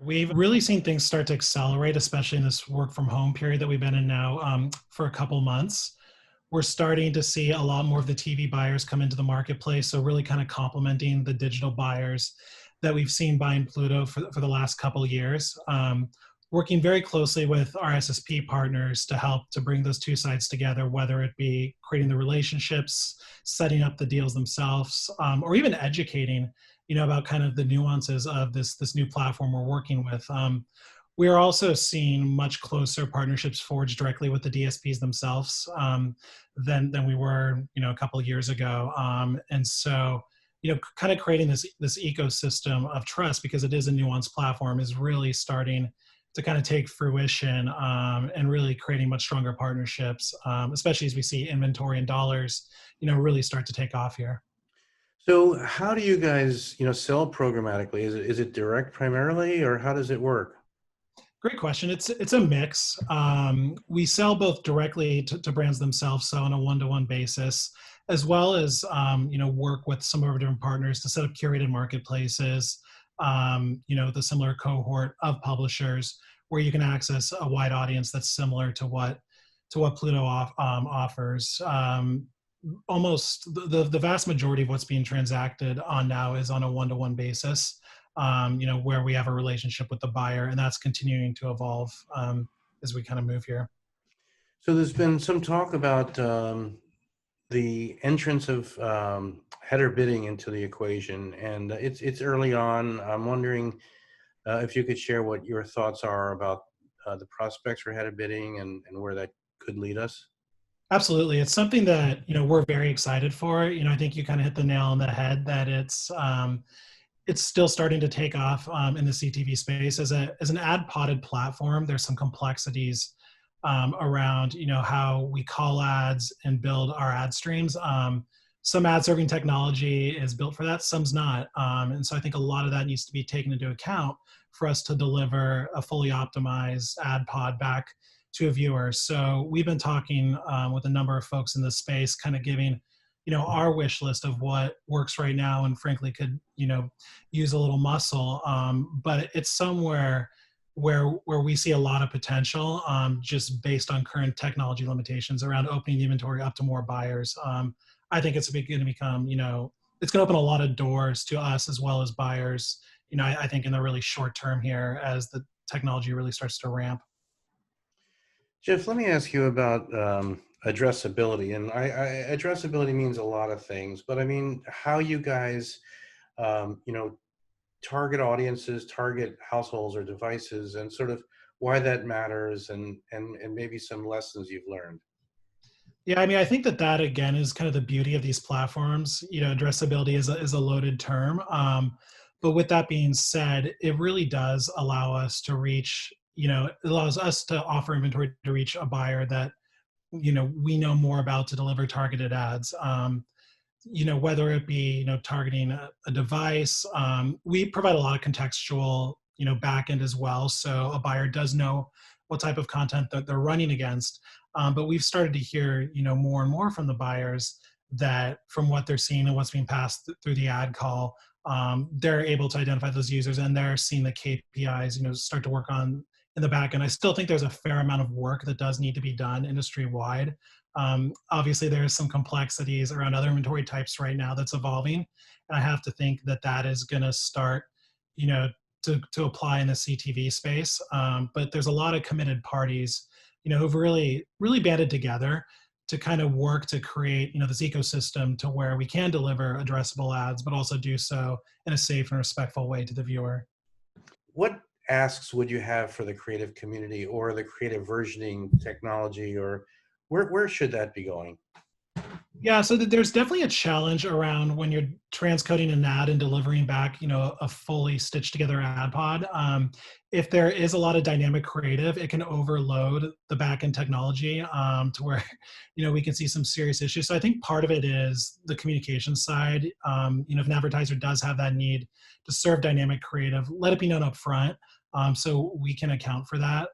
We've really seen things start to accelerate, especially in this work from home period that we've been in now for a couple months. We're starting to see a lot more of the TV buyers come into the marketplace. So really kind of complementing the digital buyers that we've seen buying Pluto for the last couple of years. Working very closely with our SSP partners to help to bring those two sides together, whether it be creating the relationships, setting up the deals themselves, or even educating, about kind of the nuances of this new platform we're working with. We are also seeing much closer partnerships forged directly with the DSPs themselves than we were, a couple of years ago. And so, kind of creating this ecosystem of trust, because it is a nuanced platform, is really starting to kind of take fruition and really creating much stronger partnerships, especially as we see inventory and dollars, really start to take off here. So how do you guys, sell programmatically? Is it direct primarily, or how does it work? Great question. It's a mix. We sell both directly to brands themselves, so on a one-to-one basis, as well as work with some of our different partners to set up curated marketplaces. The similar cohort of publishers where you can access a wide audience that's similar to what Pluto offers. Almost the vast majority of what's being transacted on now is on a one-to-one basis. Where we have a relationship with the buyer, and that's continuing to evolve as we kind of move here. So there's been some talk about the entrance of header bidding into the equation, and it's early on. I'm wondering if you could share what your thoughts are about the prospects for header bidding and where that could lead us. Absolutely, it's something that we're very excited for. I think you kind of hit the nail on the head that it's still starting to take off in the CTV space as an ad podded platform. There's some complexities around how we call ads and build our ad streams. Some ad serving technology is built for that, some's not, and so I think a lot of that needs to be taken into account for us to deliver a fully optimized ad pod back to a viewer. So we've been talking with a number of folks in this space, kind of giving our wish list of what works right now, and frankly could use a little muscle, but it's somewhere where we see a lot of potential, just based on current technology limitations around opening the inventory up to more buyers. I think it's going to become, it's going to open a lot of doors to us as well as buyers, I think in the really short term here as the technology really starts to ramp. Jeff, let me ask you about addressability. And addressability means a lot of things, but I mean, how you guys, target audiences, target households or devices, and sort of why that matters, and maybe some lessons you've learned. Yeah, I mean, I think that again is kind of the beauty of these platforms. Addressability is a loaded term. But with that being said, it really does allow us to reach, it allows us to offer inventory to reach a buyer that, we know more about to deliver targeted ads. Whether it be, targeting a device, we provide a lot of contextual, backend as well. So a buyer does know what type of content that they're running against. But we've started to hear, more and more from the buyers that from what they're seeing and what's being passed through the ad call, they're able to identify those users, and they're seeing the KPIs, start to work on in the back end. I still think there's a fair amount of work that does need to be done industry wide. Obviously, there's some complexities around other inventory types right now that's evolving, and I have to think that is going to start, to apply in the CTV space. But there's a lot of committed parties, who've really banded together to kind of work to create, this ecosystem to where we can deliver addressable ads, but also do so in a safe and respectful way to the viewer. What asks would you have for the creative community or the creative versioning technology, or where should that be going? Yeah, so there's definitely a challenge around when you're transcoding an ad and delivering back, a fully stitched together ad pod. If there is a lot of dynamic creative, it can overload the backend technology to where, we can see some serious issues. So I think part of it is the communication side. If an advertiser does have that need to serve dynamic creative, let it be known up front, so we can account for that.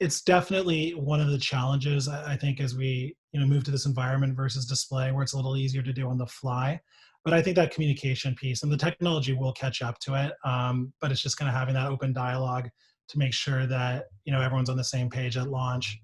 It's definitely one of the challenges, I think, as we move to this environment versus display, where it's a little easier to do on the fly. But I think that communication piece and the technology will catch up to it. But it's just kind of having that open dialogue to make sure that everyone's on the same page at launch.